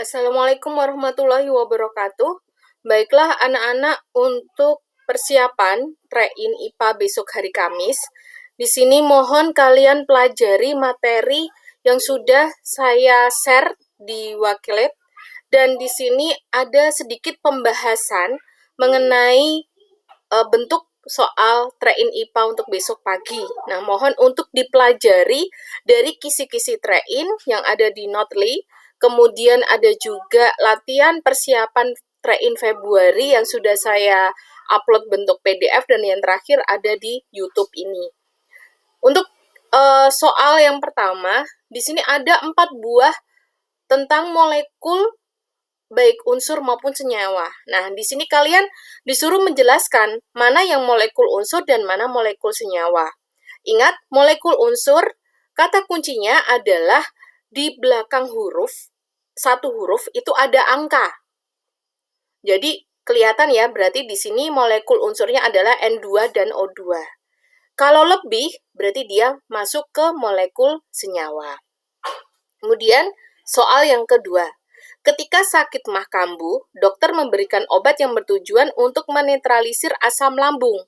Assalamualaikum warahmatullahi wabarakatuh. Baiklah anak-anak, untuk persiapan Train IPA besok hari Kamis, di sini mohon kalian pelajari materi yang sudah saya share di Wakelet, dan di sini ada sedikit pembahasan mengenai bentuk soal Train IPA untuk besok pagi. Nah, mohon untuk dipelajari dari kisi-kisi Train yang ada di Notely. Kemudian ada juga latihan persiapan Train Februari yang sudah saya upload bentuk PDF, dan yang terakhir ada di YouTube ini. Untuk soal yang pertama, di sini ada 4 buah tentang molekul baik unsur maupun senyawa. Nah, di sini kalian disuruh menjelaskan mana yang molekul unsur dan mana molekul senyawa. Ingat, molekul unsur, kata kuncinya adalah di belakang huruf, satu huruf itu ada angka. Jadi, kelihatan ya, berarti di sini molekul unsurnya adalah N2 dan O2. Kalau lebih, berarti dia masuk ke molekul senyawa. Kemudian, soal yang kedua. Ketika sakit mah kambuh, dokter memberikan obat yang bertujuan untuk menetralisir asam lambung.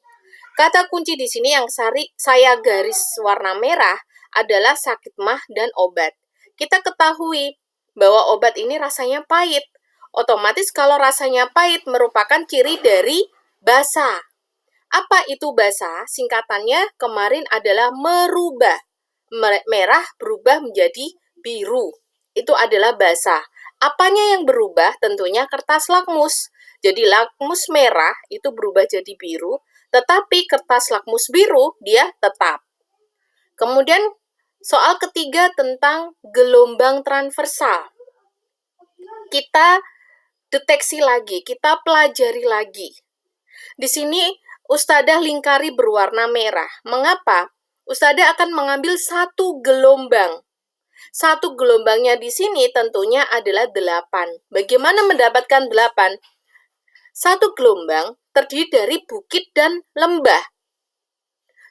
Kata kunci di sini yang saya garis warna merah adalah sakit mah dan obat. Kita ketahui bahwa obat ini rasanya pahit. Otomatis kalau rasanya pahit merupakan ciri dari basa. Apa itu basa? Singkatannya kemarin adalah merubah. Merah berubah menjadi biru. Itu adalah basa. Apanya yang berubah? Tentunya kertas lakmus. Jadi lakmus merah itu berubah jadi biru, tetapi kertas lakmus biru dia tetap. Kemudian soal ketiga tentang gelombang transversal. Kita deteksi lagi, kita pelajari lagi. Di sini Ustadzah lingkari berwarna merah. Mengapa? Ustadzah akan mengambil satu gelombang. Satu gelombangnya di sini tentunya adalah 8. Bagaimana mendapatkan 8? Satu gelombang terdiri dari bukit dan lembah.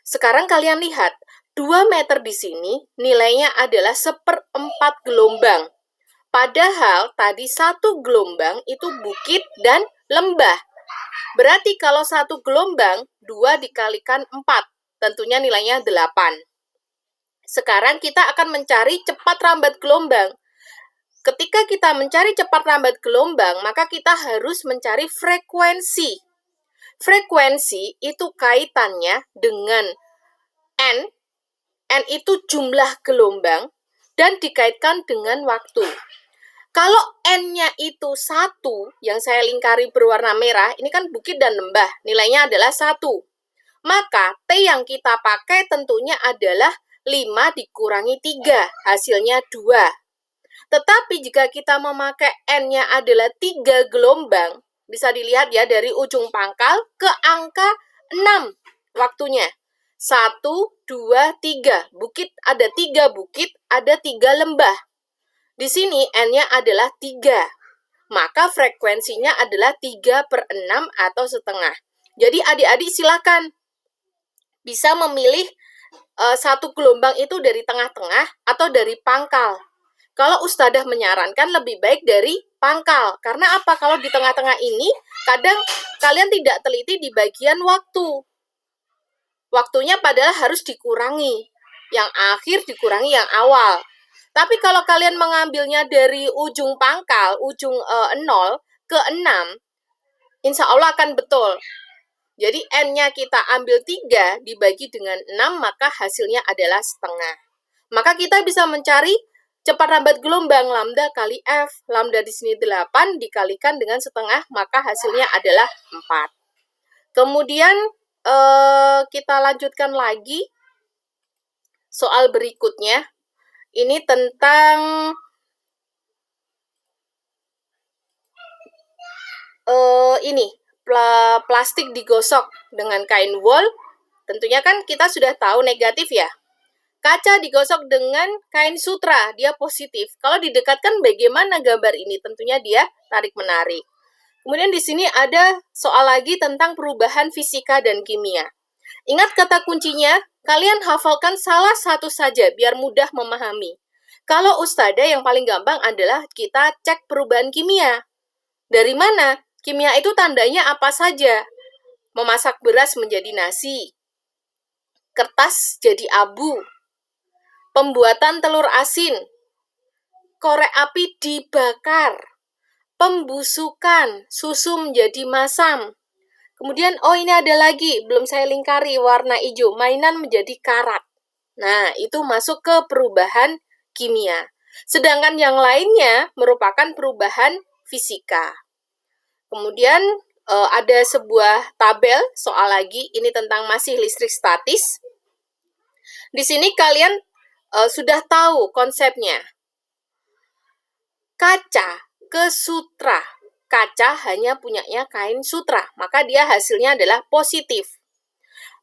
Sekarang kalian lihat, 2 meter di sini nilainya adalah 1/4 gelombang. Padahal tadi satu gelombang itu bukit dan lembah. Berarti kalau satu gelombang, 2 dikalikan 4. Tentunya nilainya 8. Sekarang kita akan mencari cepat rambat gelombang. Ketika kita mencari cepat rambat gelombang, maka kita harus mencari frekuensi. Frekuensi itu kaitannya dengan N. N itu jumlah gelombang dan dikaitkan dengan waktu. Kalau N-nya itu 1, yang saya lingkari berwarna merah, ini kan bukit dan lembah, nilainya adalah 1. Maka T yang kita pakai tentunya adalah 5 dikurangi 3, hasilnya 2. Tetapi jika kita memakai N-nya adalah 3 gelombang, bisa dilihat ya dari ujung pangkal ke angka 6 waktunya. 1, 2, 3. Bukit ada 3 bukit, ada 3 lembah. Di sini N-nya adalah 3. Maka frekuensinya adalah 3/6 atau setengah. Jadi adik-adik silakan bisa memilih satu gelombang itu dari tengah-tengah atau dari pangkal. Kalau Ustadzah menyarankan lebih baik dari pangkal. Karena apa? Kalau di tengah-tengah ini, kadang kalian tidak teliti di bagian waktu. Waktunya padahal harus dikurangi. Yang akhir dikurangi yang awal. Tapi kalau kalian mengambilnya dari ujung pangkal, ujung 0 ke 6, insya Allah akan betul. Jadi N-nya kita ambil 3 dibagi dengan 6, maka hasilnya adalah setengah. Maka kita bisa mencari cepat rambat gelombang lambda kali F. Lambda di sini 8 dikalikan dengan setengah, maka hasilnya adalah 4. Kemudian kita lanjutkan lagi soal berikutnya. Ini tentang plastik digosok dengan kain wol. Tentunya kan kita sudah tahu negatif ya. Kaca digosok dengan kain sutra, dia positif. Kalau didekatkan bagaimana gambar ini? Tentunya dia tarik-menarik. Kemudian di sini ada soal lagi tentang perubahan fisika dan kimia. Ingat kata kuncinya, kalian hafalkan salah satu saja biar mudah memahami. Kalau ustada yang paling gampang adalah kita cek perubahan kimia. Dari mana? Kimia itu tandanya apa saja? Memasak beras menjadi nasi, kertas jadi abu, pembuatan telur asin, korek api dibakar, pembusukan, susu menjadi masam. Kemudian, ini ada lagi, belum saya lingkari, warna hijau, mainan menjadi karat. Nah, itu masuk ke perubahan kimia. Sedangkan yang lainnya merupakan perubahan fisika. Kemudian, ada sebuah tabel soal lagi, ini tentang masih listrik statis. Di sini kalian sudah tahu konsepnya. Kaca ke sutra. Kaca hanya punyanya kain sutra, maka dia hasilnya adalah positif.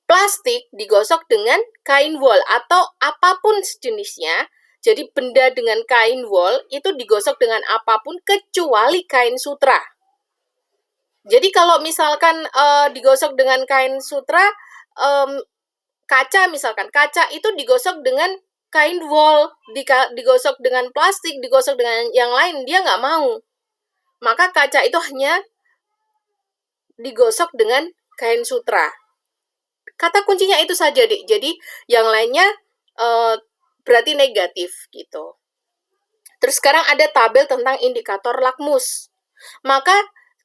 Plastik digosok dengan kain wol atau apapun sejenisnya. Jadi benda dengan kain wol itu digosok dengan apapun kecuali kain sutra. Jadi kalau misalkan digosok dengan kain sutra, kaca misalkan, kaca itu digosok dengan kain wol, digosok dengan plastik, digosok dengan yang lain, dia nggak mau. Maka kaca itu hanya digosok dengan kain sutra. Kata kuncinya itu saja, Dik. Jadi yang lainnya berarti negatif gitu. Terus sekarang ada tabel tentang indikator lakmus. Maka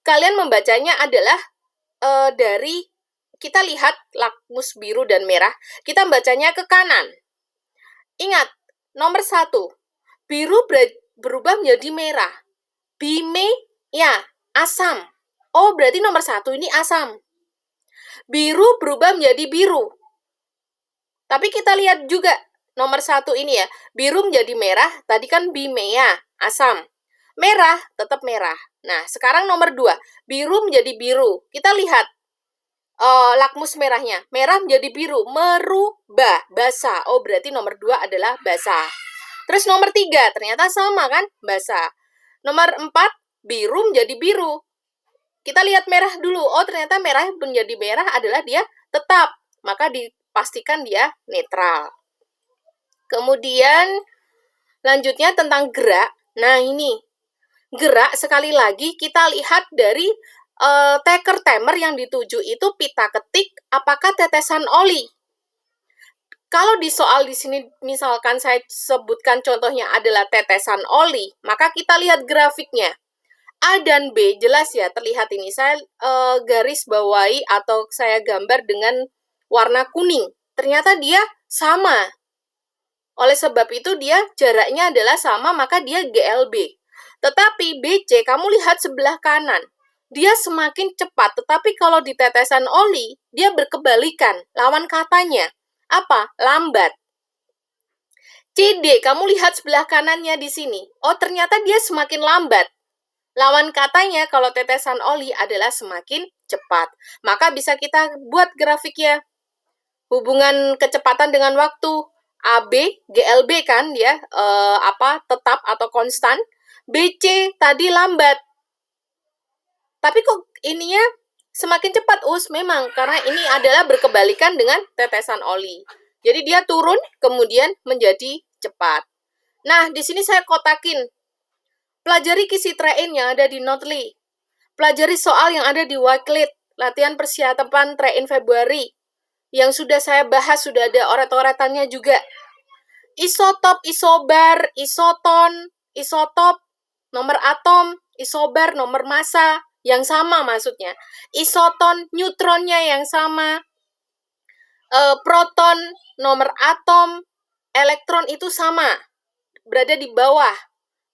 kalian membacanya adalah dari kita lihat lakmus biru dan merah, kita bacanya ke kanan. Ingat, nomor 1, biru berubah menjadi merah. Bime, ya, asam. Oh, berarti nomor 1 ini asam. Biru berubah menjadi biru. Tapi kita lihat juga nomor 1 ini ya, biru menjadi merah, tadi kan bimea, asam. Merah, tetap merah. Nah, sekarang nomor 2, biru menjadi biru. Kita lihat lakmus merahnya. Merah menjadi biru, merubah, basah. Oh, berarti nomor 2 adalah basah. Terus nomor 3, ternyata sama kan, basah. Nomor 4, biru menjadi biru. Kita lihat merah dulu. Oh, ternyata merah menjadi merah adalah dia tetap. Maka dipastikan dia netral. Kemudian, lanjutnya tentang gerak. Nah, ini. Gerak, sekali lagi, kita lihat dari taker timer yang dituju itu pita ketik, apakah tetesan oli. Kalau di soal di sini, misalkan saya sebutkan contohnya adalah tetesan oli, maka kita lihat grafiknya. A dan B jelas ya terlihat ini. Saya garis bawahi atau saya gambar dengan warna kuning. Ternyata dia sama. Oleh sebab itu dia jaraknya adalah sama, maka dia GLB. Tetapi BC, kamu lihat sebelah kanan. Dia semakin cepat, tetapi kalau di tetesan oli, dia berkebalikan. Lawan katanya. Apa? Lambat. CD, kamu lihat sebelah kanannya di sini. Oh, ternyata dia semakin lambat. Lawan katanya kalau tetesan oli adalah semakin cepat. Maka bisa kita buat grafiknya. Hubungan kecepatan dengan waktu. AB, GLB kan ya, tetap atau konstan. BC tadi lambat. Tapi kok ininya semakin cepat? Memang karena ini adalah berkebalikan dengan tetesan oli. Jadi dia turun kemudian menjadi cepat. Nah, di sini saya kotakin. Pelajari kisi train yang ada di Notely. Pelajari soal yang ada di Wakelet, latihan persiapan train Februari. Yang sudah saya bahas, sudah ada oret-oretannya juga. Isotop, isobar, isoton, isotop, nomor atom, isobar, nomor massa, yang sama maksudnya. Isoton, neutronnya yang sama. Proton, nomor atom, elektron itu sama, berada di bawah.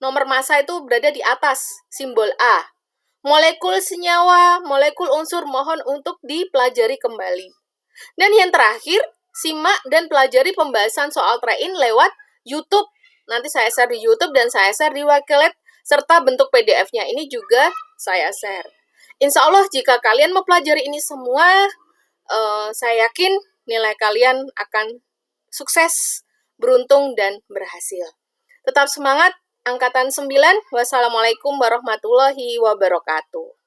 Nomor massa itu berada di atas, simbol A. Molekul senyawa, molekul unsur mohon untuk dipelajari kembali. Dan yang terakhir, simak dan pelajari pembahasan soal train lewat YouTube. Nanti saya share di YouTube dan saya share di Wakelet, serta bentuk PDF-nya ini juga saya share. Insya Allah jika kalian mempelajari ini semua, saya yakin nilai kalian akan sukses, beruntung, dan berhasil. Tetap semangat, Angkatan 9. Wassalamualaikum warahmatullahi wabarakatuh.